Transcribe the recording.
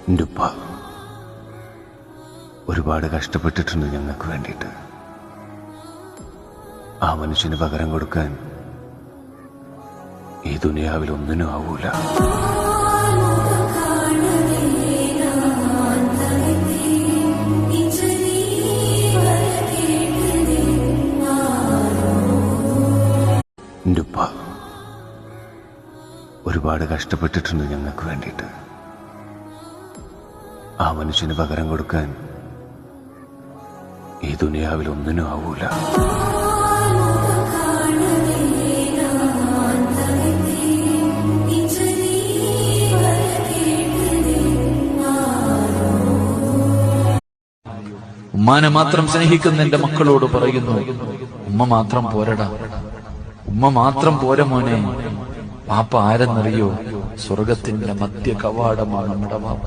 എൻ്റെ ഉപ്പ ഒരുപാട് കഷ്ടപ്പെട്ടിട്ടുണ്ട് ഞങ്ങൾക്ക് വേണ്ടിയിട്ട്. ആ മനുഷ്യന് പകരം കൊടുക്കാൻ ഈ ദുനിയാവിൽ ഒന്നിനും ആവൂല. എൻ്റെ ഉപ്പ ഒരുപാട് കഷ്ടപ്പെട്ടിട്ടുണ്ട് ഞങ്ങൾക്ക് വേണ്ടിയിട്ട്. ആ മനുഷ്യന് പകരം കൊടുക്കാൻ ഈ ദുനിയാവിൽ ഒന്നിനും ആവൂല. ഉമ്മാനെ മാത്രം സ്നേഹിക്കുന്ന എന്റെ മക്കളോട് പറയുന്നു, ഉമ്മ മാത്രം പോരടാ, ഉമ്മ മാത്രം പോര മോനെ. വാപ്പ ആരെന്നറിയോ? സ്വർഗത്തിന്റെ മധ്യ കവാടമാണ് നമ്മുടെ വാപ്പ.